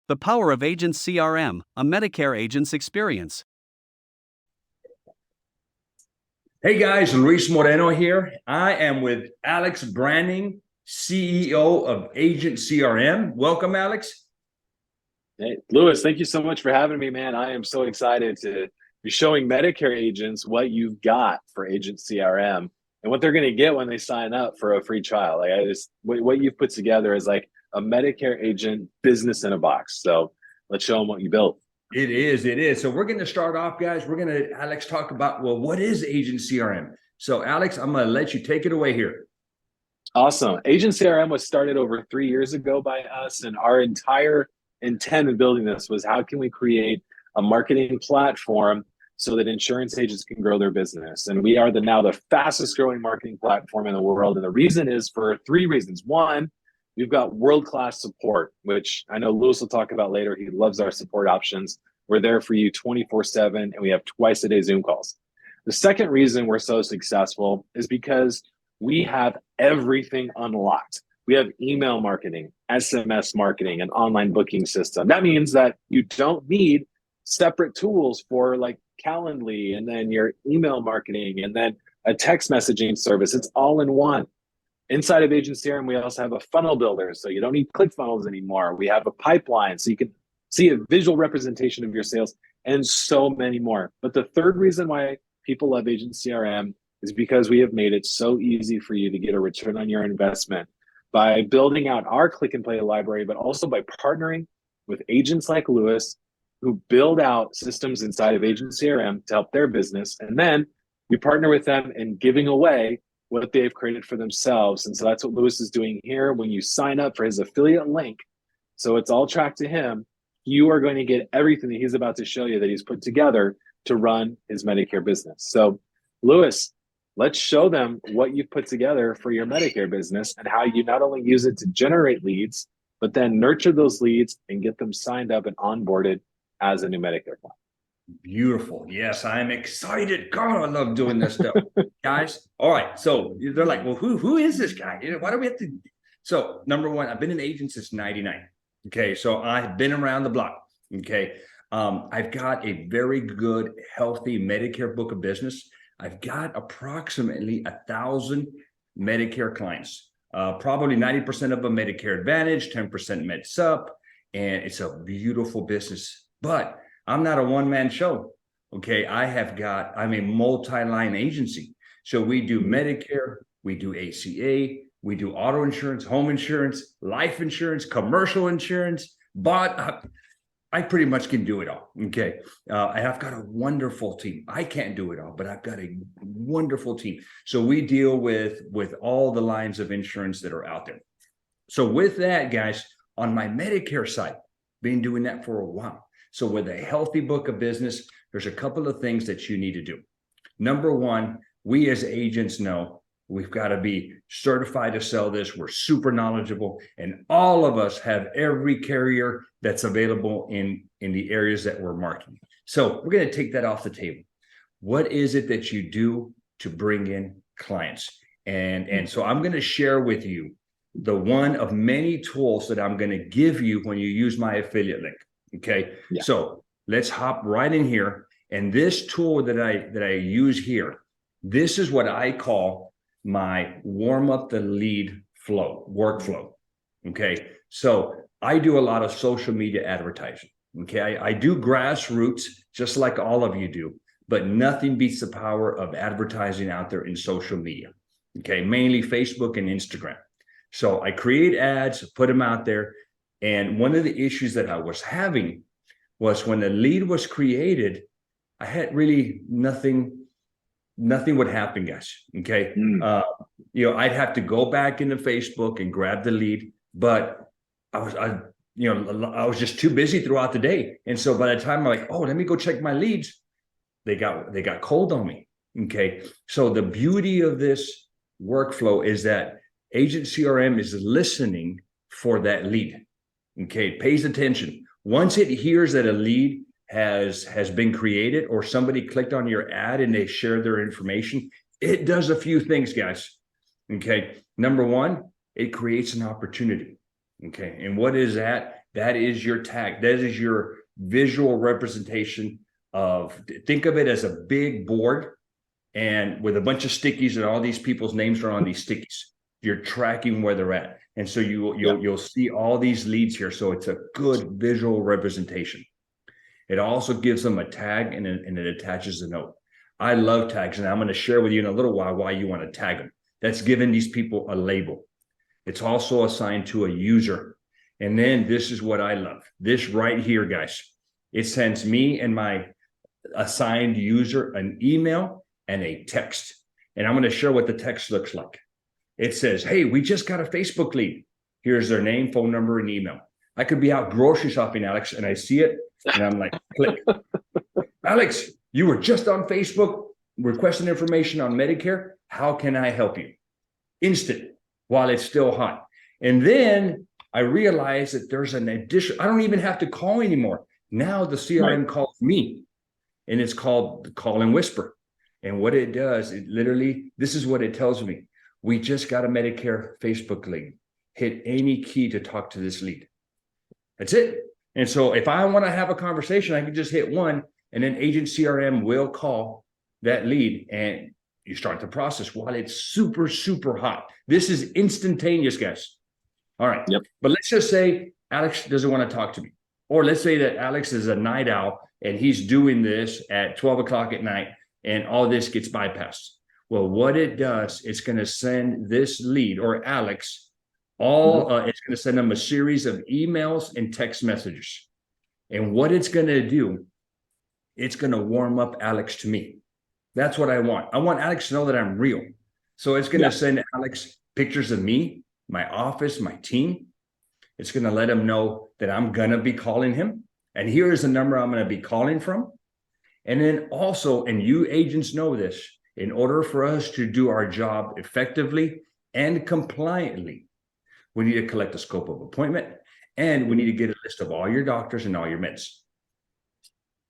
The Power of Agent CRM, a Medicare agent's experience. Hey guys, Luis Moreno here. I am with Alex Branding, CEO of Agent CRM. Welcome, Alex. Hey, Louis, thank you so much for having me, man. I am so excited to be showing Medicare agents what you've got for Agent CRM and what they're going to get when they sign up for a free trial. What you've put together is like a Medicare agent business in a box. So let's show them what you built. It is. So we're going to start off, guys. We're going to, Alex, talk about, well, what is Agent CRM? So Alex, I'm going to let you take it away here. Awesome. Agent CRM was started over 3 years ago by us, and our entire intent in building this was how can we create a marketing platform so that insurance agents can grow their business. And we are now the fastest growing marketing platform in the world. And the reason is for 3 reasons. One, we've got world-class support, which I know Lewis will talk about later. He loves our support options. We're there for you 24/7, and we have twice a day Zoom calls. The second reason we're so successful is because we have everything unlocked. We have email marketing, SMS marketing, an online booking system. That means that you don't need separate tools for like Calendly and then your email marketing and then a text messaging service. It's all in one. Inside of Agent CRM, we also have a funnel builder, so you don't need ClickFunnels anymore. We have a pipeline, so you can see a visual representation of your sales and so many more. But the third reason why people love Agent CRM is because we have made it so easy for you to get a return on your investment by building out our click and play library, but also by partnering with agents like Lewis who build out systems inside of Agent CRM to help their business. And then we partner with them in giving away what they've created for themselves. And so that's what Lewis is doing here. When you sign up for his affiliate link, so it's all tracked to him, you are going to get everything that he's about to show you that he's put together to run his Medicare business. So Lewis, let's show them what you've put together for your Medicare business and how you not only use it to generate leads, but then nurture those leads and get them signed up and onboarded as a new Medicare client. Beautiful. Yes, I'm excited. God, I love doing this stuff. Guys, all right. So they're like, well, who is this guy? Why do we have to? So number one, I've been an agent since 99. Okay. So I've been around the block. Okay. I've got a very good, healthy Medicare book of business. I've got approximately 1,000 Medicare clients, probably 90% of them Medicare Advantage, 10% Med Sup, and it's a beautiful business. But I'm not a one-man show. Okay, I'm a multi-line agency. So we do Medicare, we do ACA, we do auto insurance, home insurance, life insurance, commercial insurance, but I pretty much can do it all. Okay. I've got a wonderful team. I can't do it all, but I've got a wonderful team. So we deal with all the lines of insurance that are out there. So with that, guys, on my Medicare side, been doing that for a while. So with a healthy book of business, there's a couple of things that you need to do. Number one, we as agents know we've got to be certified to sell this. We're super knowledgeable, and all of us have every carrier that's available in the areas that we're marketing. So we're going to take that off the table. What is it that you do to bring in clients? And so I'm going to share with you the one of many tools that I'm going to give you when you use my affiliate link. Okay. Yeah. So let's hop right in here. And this tool that I use here, this is what I call my warm up the lead flow workflow. Okay. So I do a lot of social media advertising. Okay. I do grassroots just like all of you do, but nothing beats the power of advertising out there in social media. Okay. Mainly Facebook and Instagram. So I create ads, put them out there. And one of the issues that I was having was when the lead was created, I had really nothing would happen, guys. Okay. I'd have to go back into Facebook and grab the lead, but I was just too busy throughout the day. And so by the time I'm like, oh, let me go check my leads, they got cold on me. Okay. So the beauty of this workflow is that Agent CRM is listening for that lead. Okay, pays attention. Once it hears that a lead has been created or somebody clicked on your ad and they share their information, it does a few things, guys. Okay, number one, it creates an opportunity. Okay, and what is that? That is your tag. That is your visual representation of, think of it as a big board and with a bunch of stickies and all these people's names are on these stickies. You're tracking where they're at. And so you'll see all these leads here. So it's a good visual representation. It also gives them a tag and it attaches a note. I love tags, and I'm going to share with you in a little while why you want to tag them. That's giving these people a label. It's also assigned to a user. And then this is what I love. This right here, guys. It sends me and my assigned user an email and a text. And I'm going to share what the text looks like. It says, hey, we just got a Facebook lead. Here's their name, phone number, and email. I could be out grocery shopping, Alex, and I see it, and I'm like, click. Alex, you were just on Facebook requesting information on Medicare. How can I help you? Instant, while it's still hot. And then I realize that there's an addition. I don't even have to call anymore. Now the CRM calls me, and it's called the Call and Whisper. And what it does, it literally, this is what it tells me. We just got a Medicare Facebook lead. Hit any key to talk to this lead. That's it. And so if I want to have a conversation, I can just hit one, and then Agent CRM will call that lead, and you start the process while it's super, super hot. This is instantaneous, guys. All right. Yep. But let's just say Alex doesn't want to talk to me. Or let's say that Alex is a night owl and he's doing this at 12 o'clock at night and all this gets bypassed. Well, what it does, it's going to send this lead or Alex it's going to send them a series of emails and text messages. And what it's going to do, it's going to warm up Alex to me. That's what I want. I want Alex to know that I'm real. So it's going to send Alex pictures of me, my office, my team. It's going to let him know that I'm going to be calling him. And here is the number I'm going to be calling from. And then also, and you agents know this, in order for us to do our job effectively and compliantly, we need to collect a scope of appointment, and we need to get a list of all your doctors and all your meds.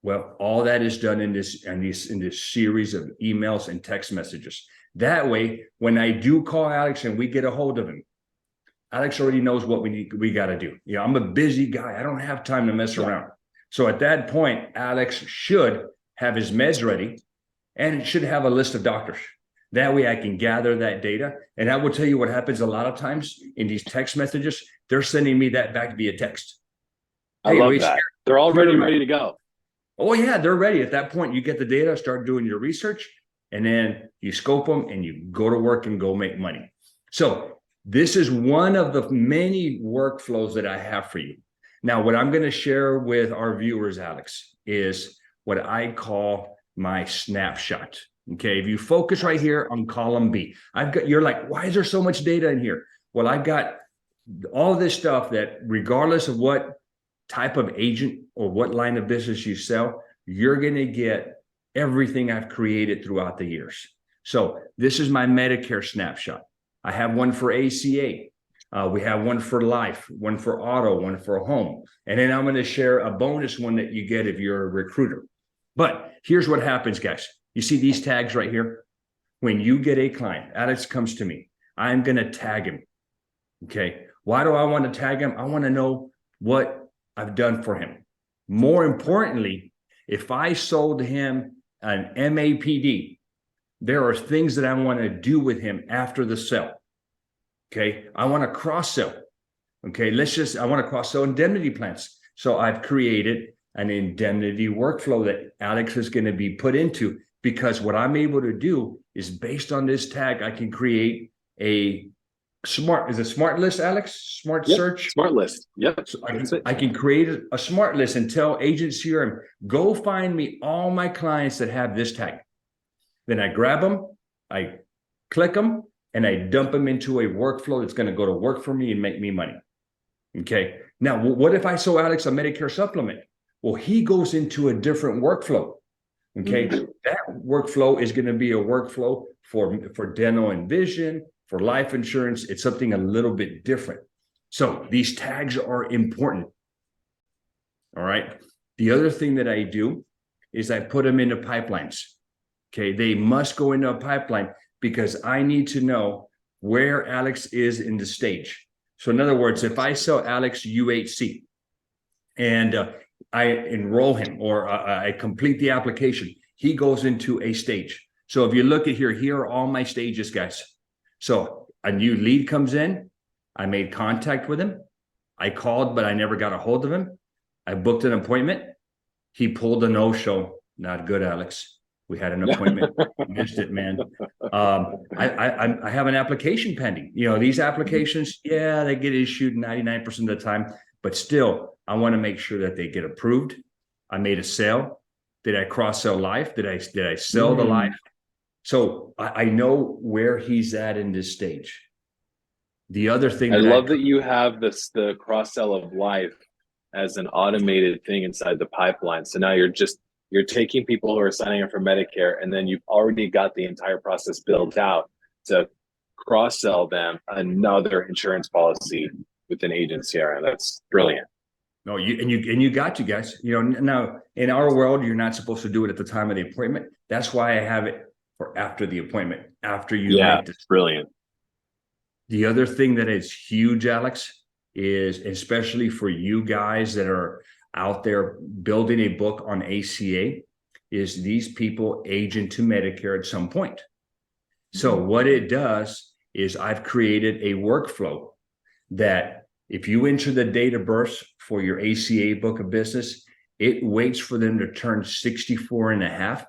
Well, all that is done in this series of emails and text messages. That way, when I do call Alex and we get a hold of him, Alex already knows what we got to do. You know, I'm a busy guy. I don't have time to mess around. So at that point, Alex should have his meds ready and it should have a list of doctors. That way I can gather that data. And I will tell you what happens a lot of times in these text messages. They're sending me that back via text. I love that. They're already ready to go. Oh, yeah, they're ready. At that point, you get the data, start doing your research, and then you scope them and you go to work and go make money. So this is one of the many workflows that I have for you. Now, what I'm going to share with our viewers, Alex, is what I call my snapshot. Okay, if you focus right here on column B, you're like, why is there so much data in here? Well, I've got all this stuff that regardless of what type of agent or what line of business you sell, you're going to get everything I've created throughout the years. So this is my Medicare snapshot. I have one for ACA. We have one for life, one for auto, one for home. And then I'm going to share a bonus one that you get if you're a recruiter. But here's what happens, guys. You see these tags right here? When you get a client, Alex comes to me, I'm going to tag him. Okay. Why do I want to tag him? I want to know what I've done for him. More importantly, if I sold him an MAPD, there are things that I want to do with him after the sale. Okay. I want to cross sell. Okay. I want to cross sell indemnity plans. So I've created an indemnity workflow that Alex is going to be put into, because what I'm able to do is based on this tag, I can create a smart list, Alex? Search? Smart list. Yep. So I can create a smart list and tell Agent CRM, go find me all my clients that have this tag. Then I grab them, I click them, and I dump them into a workflow that's going to go to work for me and make me money. Okay. Now, what if I show Alex a Medicare supplement? Well, he goes into a different workflow. Okay. That workflow is going to be a workflow for dental and vision, for life insurance. It's something a little bit different. So these tags are important. All right. The other thing that I do is I put them into pipelines. Okay. They must go into a pipeline because I need to know where Alex is in the stage. So in other words, if I sell Alex UHC, and I enroll him, or I complete the application. He goes into a stage. So if you look at here, here are all my stages, guys. So a new lead comes in. I made contact with him. I called, but I never got a hold of him. I booked an appointment. He pulled a no-show. Not good, Alex. We had an appointment. Missed it, man. I have an application pending. You know, these applications, yeah, they get issued 99% of the time, but still, I want to make sure that they get approved. I made a sale. Did I cross-sell life? Did I sell the life? So I know where he's at in this stage. The other thing I love that you have the cross-sell of life as an automated thing inside the pipeline. So now you're taking people who are signing up for Medicare, and then you've already got the entire process built out to cross-sell them another insurance policy with an agent CRM. That's brilliant. No, you got you guys. You know, now in our world, you're not supposed to do it at the time of the appointment. That's why I have it for after the appointment, after you make this. Brilliant. The other thing that is huge, Alex, is especially for you guys that are out there building a book on ACA, is these people age into Medicare at some point. So what it does is I've created a workflow that if you enter the date of birth for your ACA book of business, it waits for them to turn 64 and a half.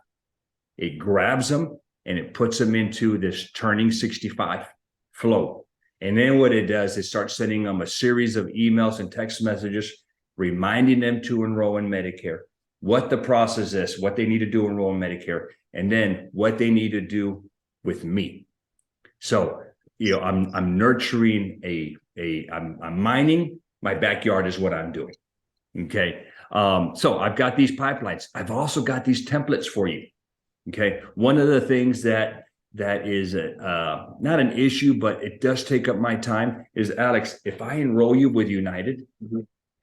It grabs them and it puts them into this turning 65 flow. And then what it does is start sending them a series of emails and text messages, reminding them to enroll in Medicare, what the process is, what they need to do to enroll in Medicare, and then what they need to do with me. So, you know, I'm nurturing I'm mining my backyard is what I'm doing. Okay. So I've got these pipelines. I've also got these templates for you. Okay. One of the things that is not an issue, but it does take up my time is, Alex, if I enroll you with United,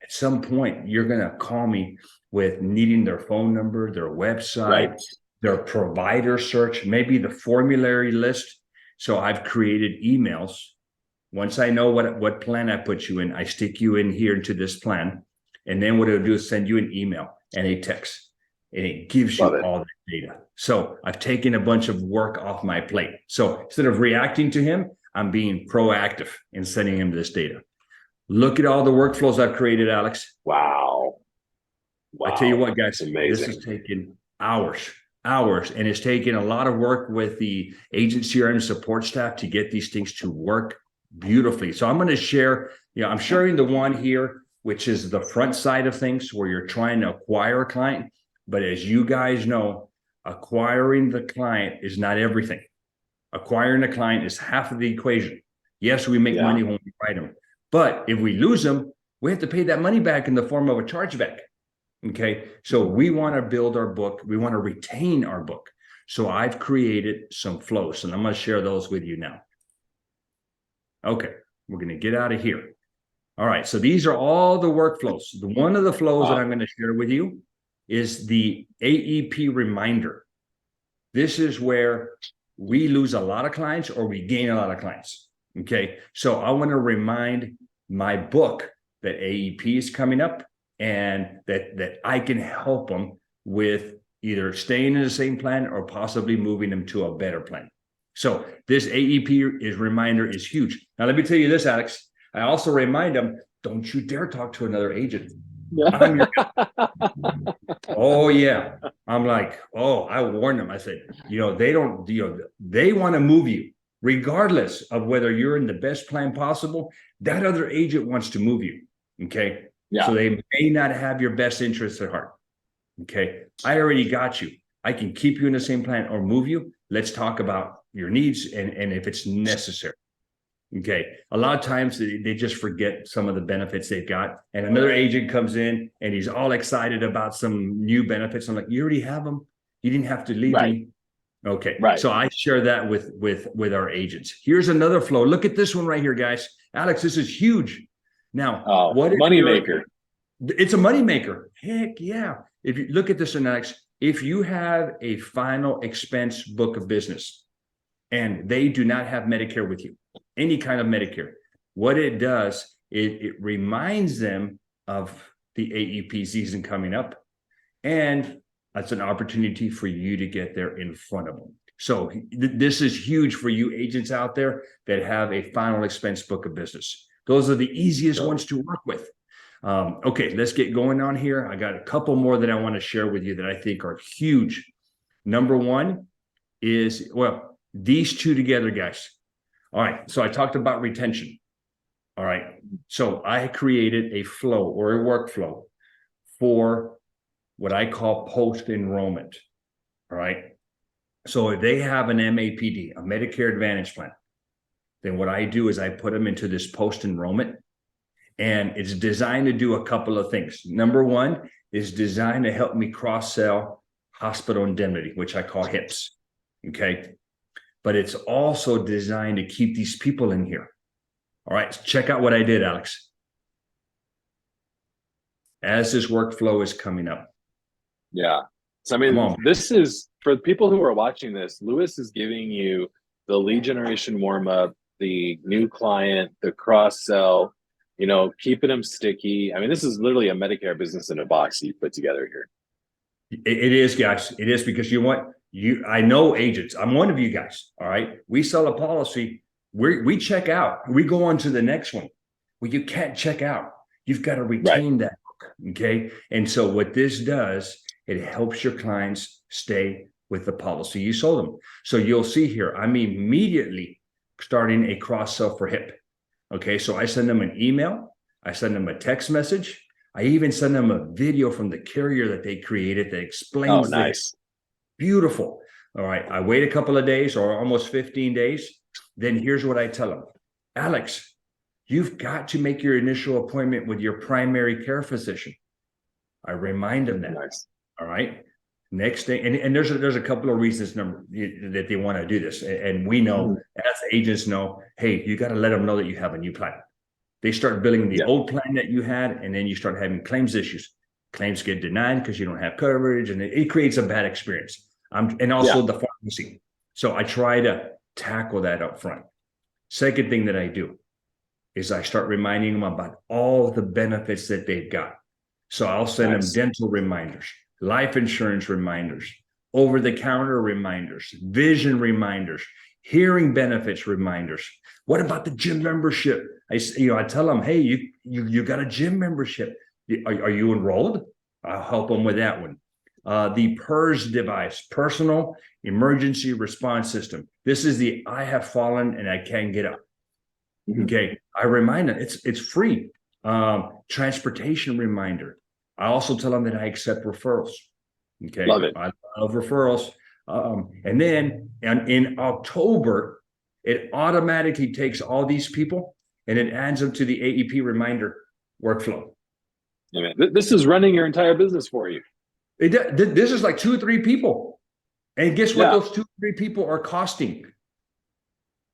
at some point you're going to call me with needing their phone number, their website, their provider search, maybe the formulary list. So I've created emails. Once I know what plan I put you in, I stick you in here into this plan. And then what it'll do is send you an email and a text, and it gives you all the data. So I've taken a bunch of work off my plate. So instead of reacting to him, I'm being proactive in sending him this data. Look at all the workflows I've created, Alex. Wow. I tell you what, guys, this has taken hours, and it's taken a lot of work with the agent CRM support staff to get these things to work beautifully. So I'm going to share, I'm sharing the one here, which is the front side of things where you're trying to acquire a client. But as you guys know, acquiring the client is not everything. Acquiring a client is half of the equation. Yes, we make money when we write them, but if we lose them, we have to pay that money back in the form of a chargeback. Okay. So we want to build our book. We want to retain our book. So I've created some flows, and I'm going to share those with you now. Okay. We're going to get out of here. All right. So these are all the workflows. One of the flows that I'm going to share with you is the AEP reminder. This is where we lose a lot of clients or we gain a lot of clients. Okay. So I want to remind my book that AEP is coming up, and that I can help them with either staying in the same plan or possibly moving them to a better plan. So this AEP reminder is huge. Now, let me tell you this, Alex. I also remind them, don't you dare talk to another agent. Oh, yeah. I'm like, I warned them. I said, they want to move you regardless of whether you're in the best plan possible. That other agent wants to move you. Okay. Yeah. So they may not have your best interests at heart. Okay. I already got you. I can keep you in the same plan or move you. Let's talk about your needs and if it's necessary. Okay. A lot of times they just forget some of the benefits they've got. And another agent comes in and he's all excited about some new benefits. I'm like, you already have them. You didn't have to leave me. Okay. Right. So I share that with our agents. Here's another flow. Look at this one right here, guys. Alex, this is huge. Now, what is money maker? It's a money maker. Heck yeah. If you look at this, Alex, if you have a final expense book of business and they do not have Medicare with you, any kind of Medicare, what it does, it reminds them of the AEP season coming up. And that's an opportunity for you to get there in front of them. So this is huge for you agents out there that have a final expense book of business. Those are the easiest ones to work with. Okay, let's get going on here. I got a couple more that I want to share with you that I think are huge. Number one is, well, these two together, guys. All right, so I talked about retention. All right, so I created a flow or a workflow for what I call post-enrollment. All right, so if they have an MAPD, a Medicare Advantage plan, then what I do is I put them into this post-enrollment, and it's designed to do a couple of things. Number one is designed to help me cross-sell hospital indemnity, which I call HIPS, okay? But it's also designed to keep these people in here. All right, check out what I did, Alex. As this workflow is coming up. Yeah. So, I mean, this is, for people who are watching this, Lewis is giving you the lead generation warm-up, the new client, the cross-sell, you know, keeping them sticky. I mean, this is literally a Medicare business in a box you put together here. It is, guys. It is, because you want, I know agents. I'm one of you guys. All right. We sell a policy. We check out. We go on to the next one. Well, you can't check out. You've got to retain that book. Okay. And so what this does, it helps your clients stay with the policy you sold them. So you'll see here, I'm immediately starting a cross-sell for HIP. Okay. So I send them an email. I send them a text message. I even send them a video from the carrier that they created that explains. Oh, nice. This. Beautiful. All right. I wait a couple of days or almost 15 days. Then here's what I tell them. Alex, you've got to make your initial appointment with your primary care physician. I remind them that. Nice. All right. Next day, and there's a couple of reasons that they want to do this. And we know, as agents know, hey, you got to let them know that you have a new plan. They start billing the old plan that you had, and then you start having claims issues. Claims get denied because you don't have coverage, and it creates a bad experience. And also the pharmacy. So I try to tackle that up front. Second thing that I do is I start reminding them about all the benefits that they've got. So I'll send them dental reminders, life insurance reminders, over-the-counter reminders, vision reminders, hearing benefits reminders. What about the gym membership? I tell them, hey, you got a gym membership. Are you enrolled? I'll help them with that one. The PERS device, personal emergency response system. This is the I have fallen and I can't get up. Okay, I remind them it's free. Transportation reminder. I also tell them that I accept referrals. Okay, love it. I love referrals. And then in October, it automatically takes all these people and it adds them to the AEP reminder workflow. Yeah, man. This is running your entire business for you. This is like 2 or 3 people. And guess what those 2 or 3 people are costing?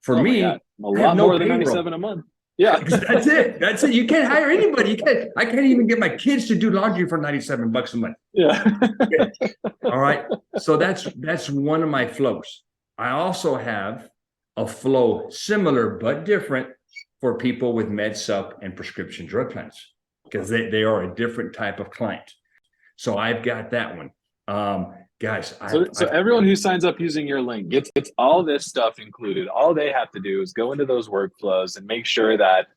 For me, a lot more than $97 a month. Yeah. That's it. You can't hire anybody. I can't even get my kids to do laundry for $97 a month. Yeah. Okay. All right. So that's one of my flows. I also have a flow similar but different for people with med sup and prescription drug plans, because they are a different type of client. So I've got that one. Guys, so everyone who signs up using your link gets all this stuff included. All they have to do is go into those workflows and make sure that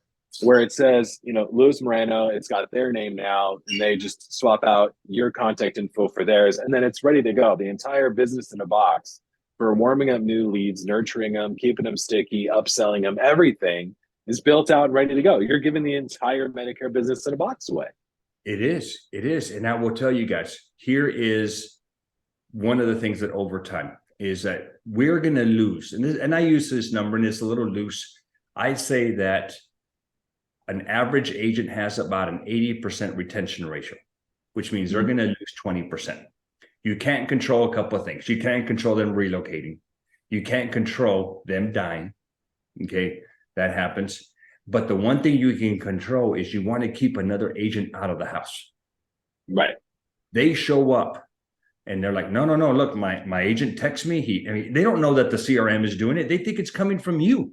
where it says, Luis Moreno, it's got their name now, and they just swap out your contact info for theirs, and then it's ready to go. The entire business in a box for warming up new leads, nurturing them, keeping them sticky, upselling them, everything is built out and ready to go. You're giving the entire Medicare business in a box away. It is. And I will tell you guys, here is one of the things that over time is that we're going to lose. And I use this number and it's a little loose. I say that an average agent has about an 80% retention ratio, which means they're going to lose 20%. You can't control a couple of things. You can't control them relocating. You can't control them dying. Okay, that happens. But the one thing you can control is you want to keep another agent out of the house. Right. They show up and they're like, no, look, my agent texts me. They don't know that the CRM is doing it. They think it's coming from you.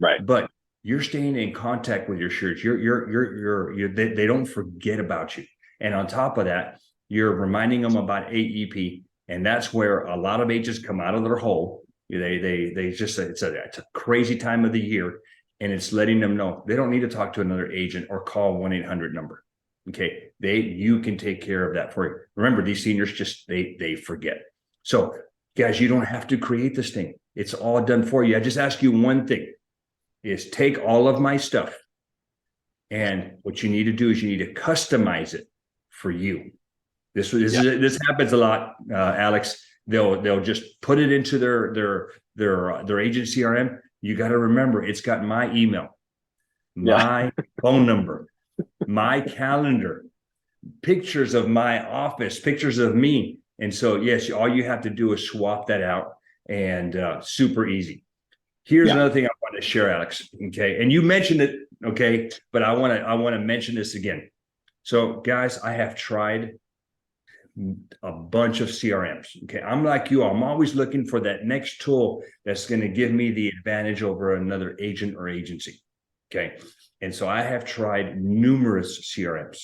Right. But you're staying in contact with your shirts. They don't forget about you. And on top of that, you're reminding them about AEP. And that's where a lot of agents come out of their hole. They just, it's a crazy time of the year. And it's letting them know they don't need to talk to another agent or call 1-800 number. Okay. You can take care of that for you. Remember, these seniors just, they forget. So guys, you don't have to create this thing. It's all done for you. I just ask you one thing, is take all of my stuff, and what you need to do is you need to customize it for you. This happens a lot, Alex. They'll just put it into their agent CRM. You got to remember, it's got my email, my phone number, my calendar, pictures of my office, pictures of me. And so, yes, all you have to do is swap that out, and super easy. Here's another thing I want to share, Alex. Okay. And you mentioned it. Okay. But I want to mention this again. So guys, I have tried a bunch of CRMs. Okay. I'm like you. I'm always looking for that next tool that's going to give me the advantage over another agent or agency. Okay. And so I have tried numerous CRMs,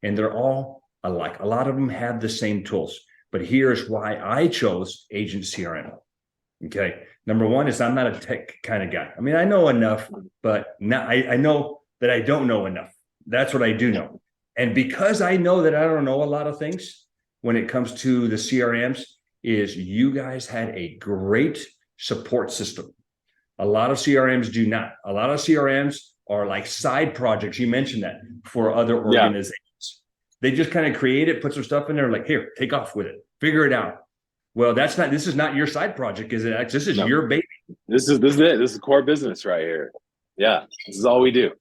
and they're all alike. A lot of them have the same tools, but here's why I chose Agent CRM. Okay. Number one is I'm not a tech kind of guy. I mean, I know enough, but I know that I don't know enough. That's what I do know. And because I know that I don't know a lot of things when it comes to the CRMs, is you guys had a great support system. A lot of CRMs do not. A lot of CRMs are like side projects. You mentioned that for other organizations. They just kind of create it, put some stuff in there, like, here, take off with it, figure it out. Well, this is not your side project, is it? This is your baby. This is it. This is core business right here. Yeah, this is all we do.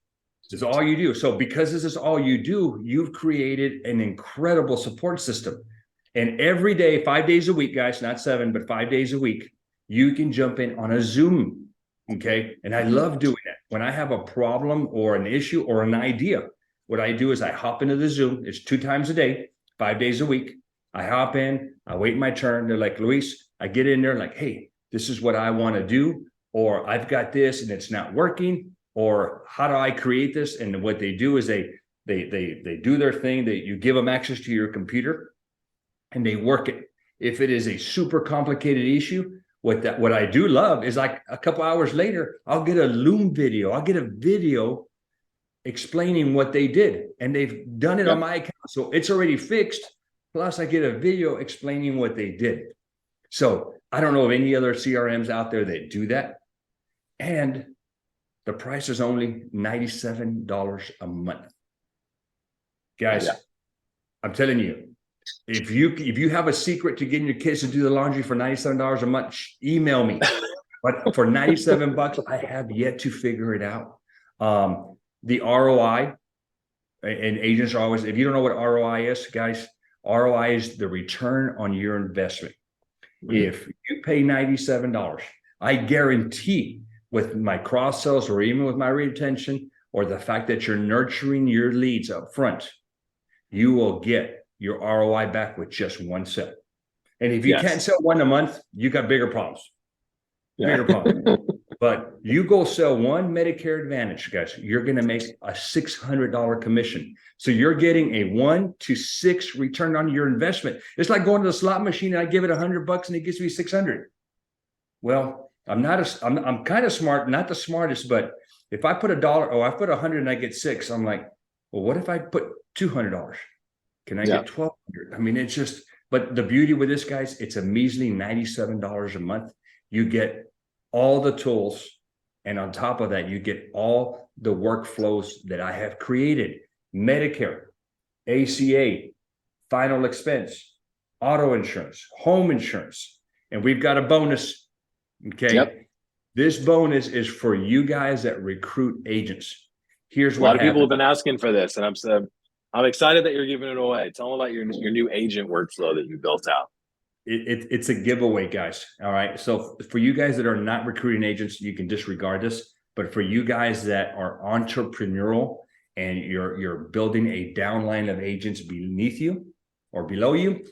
This is all you do. So because this is all you do, you've created an incredible support system. And every day, 5 days a week, guys, not 7, but 5 days a week, you can jump in on a Zoom. Okay. And I love doing that. When I have a problem or an issue or an idea, what I do is I hop into the Zoom. It's 2 times a day, 5 days a week. I hop in, I wait my turn. They're like, Luis, I get in there like, hey, this is what I want to do, or I've got this and it's not working, or how do I create this? And what they do is they do their thing. You give them access to your computer and they work it. If it is a super complicated issue, what I do love is, like, a couple hours later, I'll get a Loom video. I'll get a video explaining what they did, and they've done it on my account. So it's already fixed. Plus, I get a video explaining what they did. So I don't know of any other CRMs out there that do that. And the price is only $97 a month. Guys, I'm telling you, if you have a secret to getting your kids to do the laundry for $97 a month, email me. But for $97, I have yet to figure it out. The ROI, and agents are always, if you don't know what ROI is, guys, ROI is the return on your investment. If you pay $97, I guarantee, with my cross sells or even with my retention, or the fact that you're nurturing your leads up front, you will get your ROI back with just one sell. And if you can't sell one a month, you got bigger problems. Bigger problems. But you go sell one Medicare Advantage, guys, you're going to make a $600 commission. So you're getting a 1 to 6 return on your investment. It's like going to the slot machine and I give it $100 and it gives me 600. Well, I'm kind of smart, not the smartest, but if I put I put 100 and I get 6, I'm like, well, what if I put $200? Can I get 1,200? I mean, it's just, but the beauty with this, guys, it's a measly $97 a month. You get all the tools, and on top of that, you get all the workflows that I have created: Medicare, ACA, final expense, auto insurance, home insurance, and we've got a bonus. Okay. This bonus is for you guys that recruit agents. Here's what a lot of people have been asking for this, and I'm excited that you're giving it away. Tell them about your new agent workflow that you built out. It's a giveaway, guys. All right. So for you guys that are not recruiting agents, you can disregard this. But for you guys that are entrepreneurial and you're building a downline of agents beneath you or below you,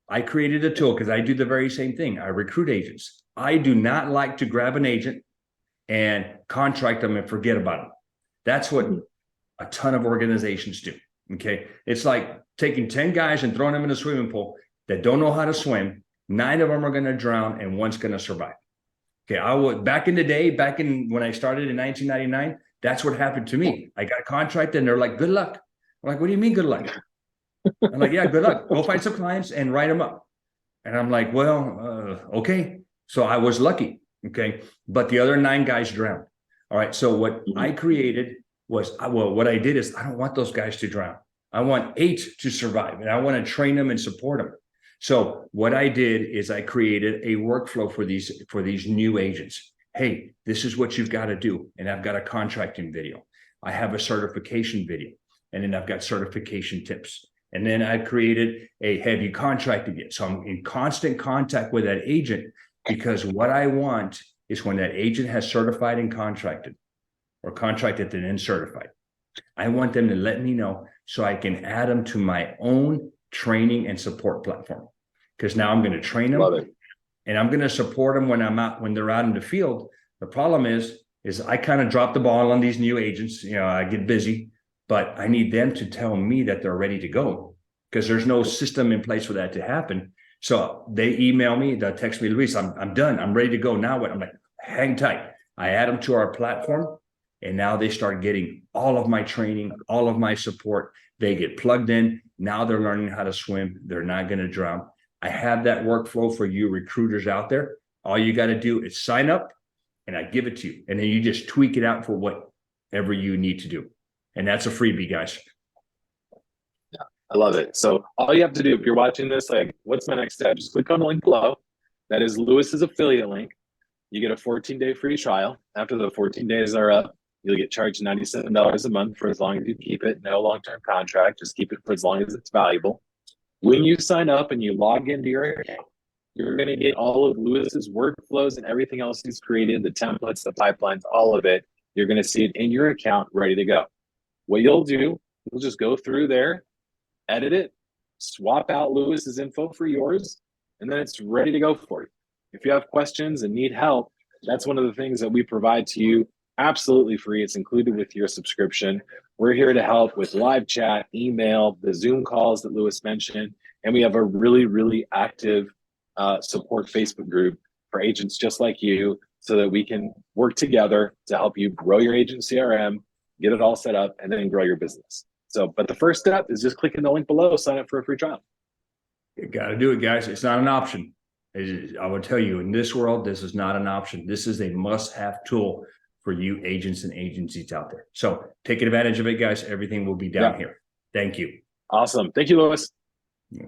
I created a tool because I do the very same thing. I recruit agents. I do not like to grab an agent and contract them and forget about them. That's what a ton of organizations do. Okay. It's like taking 10 guys and throwing them in a swimming pool that don't know how to swim. 9 of them are going to drown and one's going to survive. Okay. I would back in the day, back in when I started in 1999, that's what happened to me. I got contracted and they're like, good luck. I'm like, what do you mean good luck? I'm like, yeah, good luck. Go find some clients and write them up. And I'm like, well, okay. So I was lucky. Okay. But the other 9 guys drowned. All right. So what I created was, well, what I did is I don't want those guys to drown. I want 8 to survive and I want to train them and support them. So what I did is I created a workflow for these new agents. Hey, this is what you've got to do. And I've got a contracting video. I have a certification video. And then I've got certification tips. And then I created a have you contracted yet? So I'm in constant contact with that agent, because what I want is when that agent has certified and contracted, or contracted and then certified, I want them to let me know so I can add them to my own training and support platform. Because now I'm going to train them and I'm going to support them when they're out in the field. The problem is I kind of drop the ball on these new agents. You know, I get busy, but I need them to tell me that they're ready to go, because there's no system in place for that to happen. So they email me, they'll text me, Luis, I'm done. I'm ready to go. Now what? I'm like, hang tight. I add them to our platform. And now they start getting all of my training, all of my support. They get plugged in. Now they're learning how to swim. They're not going to drown. I have that workflow for you recruiters out there. All you got to do is sign up and I give it to you. And then you just tweak it out for whatever you need to do. And that's a freebie, guys. Yeah, I love it. So all you have to do, if you're watching this, like, what's my next step? Just click on the link below. That is Luis's affiliate link. You get a 14-day free trial. After the 14 days are up, you'll get charged $97 a month for as long as you keep it. No long-term contract. Just keep it for as long as it's valuable. When you sign up and you log into your account, you're going to get all of Luis's workflows and everything else he's created, the templates, the pipelines, all of it. You're going to see it in your account ready to go. What you'll do, you'll just go through there, edit it, swap out Luis's info for yours, and then it's ready to go for you. If you have questions and need help, that's one of the things that we provide to you absolutely free. It's included with your subscription. We're here to help with live chat, email, the Zoom calls that Luis mentioned, and we have a really, really active support Facebook group for agents just like you, so that we can work together to help you grow your agent CRM, get it all set up, and then grow your business. So, but the first step is just clicking the link below, sign up for a free trial. You got to do it, guys. It's not an option. I will tell you, in this world, this is not an option. This is a must-have tool for you agents and agencies out there. So take advantage of it, guys. Everything will be down here. Thank you. Awesome. Thank you, Luis. Yeah.